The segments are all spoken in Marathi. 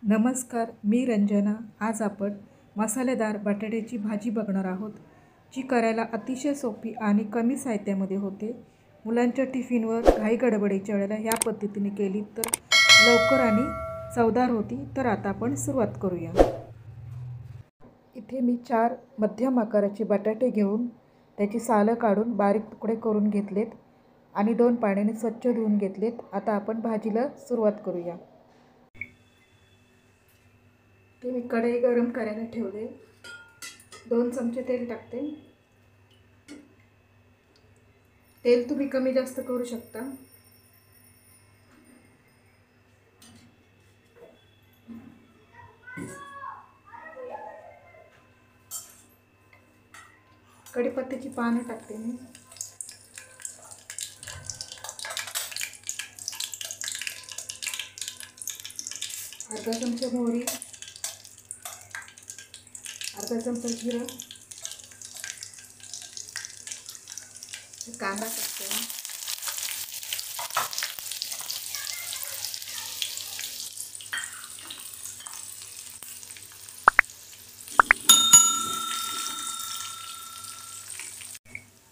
नमस्कार, मी रंजना। आज आपण मसालेदार बटाट्याची भाजी बघणार आहोत, जी करायला अतिशय सोपी आणि कमी साहित्यामध्ये होते। मुलांच्या टिफिनवर घाई गडबडीच्या वेळेला ह्या पद्धतीने केली तर लवकर आणि चवदार होती। तर आता आपण सुरुवात करूया। इथे मी 4 मध्यम आकाराचे बटाटे घेऊन त्याची सालं काढून बारीक तुकडे करून घेतलेत आणि 2 पाण्याने स्वच्छ धुवून घेतलेत। आता आपण भाजीला सुरुवात करूया। ते मी कढई गरम करायला ठेवले। 2 चमचे तेल टाकते। तेल तुम्ही कमी जास्त करू शकता। कढीपत्त्याची पाने टाकते मी। अर्धा चमचा मोहरी, अर्धा चमचा जिरं, कांदा टाकते।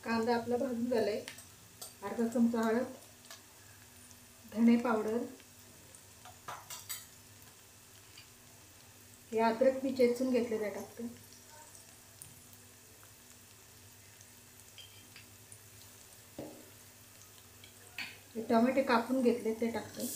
कांदा आपला भाजून झालाय। अर्धा चमचा हळद, धणे पावडर, हे अद्रक मी चेचून घेतले ते टाकते। हे टोमॅटो कापून घेतले ते टाकते।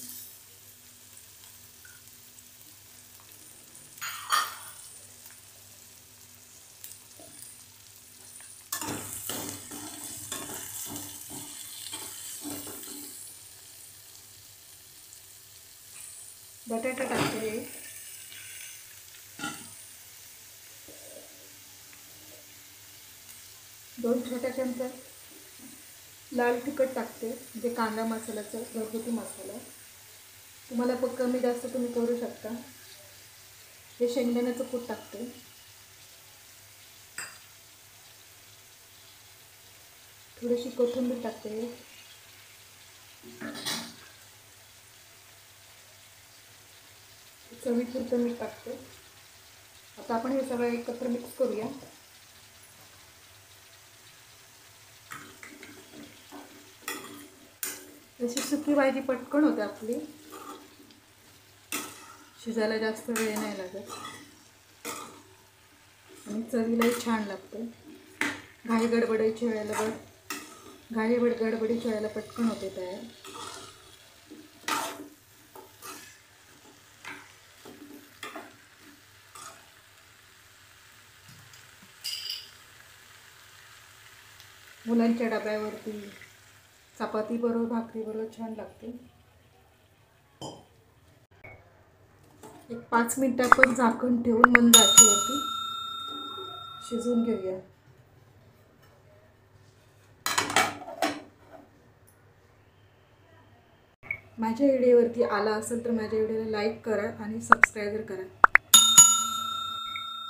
बटाटा टाकते। 2 छोट्या चमचे लाल तिखट टाकते, म्हणजे कांदा मसाल्याचा घरगुती मसाला। तुम्हाला पण कमी जास्त तुम्ही करू शकता। हे शेंगदाण्याचं कूट टाकते। थोडीशी कोथिंबीर टाकते। चवीपुरतं मीठ टाकते। आता आपण हे सगळं एकत्र मिक्स करूया। अशी सुकी भाजी पटकन होते आपली, शिजायला जास्त वेळ नाही लागत आणि चवीलाही छान लागते। घाई गडबडीच्या वेळेला पटकन होते तयार। मुलांच्या डब्यावरती चपाती बरोबर, भाकरी बरोबर छान लागते। एक 5 मिनिटं आपण झाकण ठेवून मंद आचेवरती शिजवून घेऊया। माझ्या व्हिडिओवरती आला असेल तर माझ्या व्हिडिओला लाईक करा आणि सबस्क्राईब करा।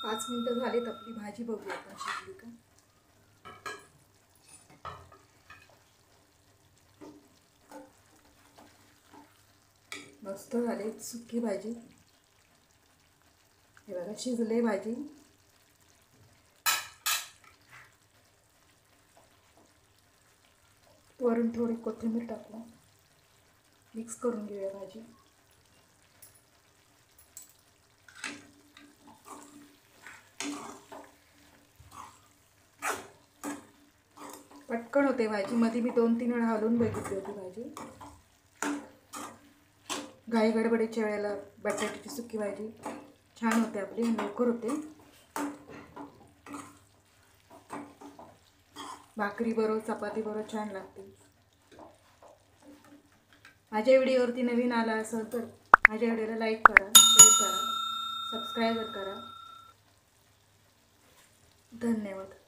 5 मिनिटं झालीत, आपली भाजी बघूया आपण शिजली का। मस्त झाली सुकी भाजी। हे बघा शिजले भाजी। वरून थोडी कोथिंबीर टाकू, मिक्स करून घेऊया भाजी। पटकन होते भाजी। मध्ये मी 2-3 वेळा हलवून बघितली होती भाजी। घाई गडबडीच्या वेळेला बटाट्याची सुकी भाजी छान होते आपली, लवकर होते। भाकरी बरोबर, चपाती बरोबर छान लागते। माझ्या व्हिडिओवरती नवीन आला असेल तर माझ्या व्हिडिओला लाईक करा, शेअर करा, सबस्क्राईब करा। धन्यवाद।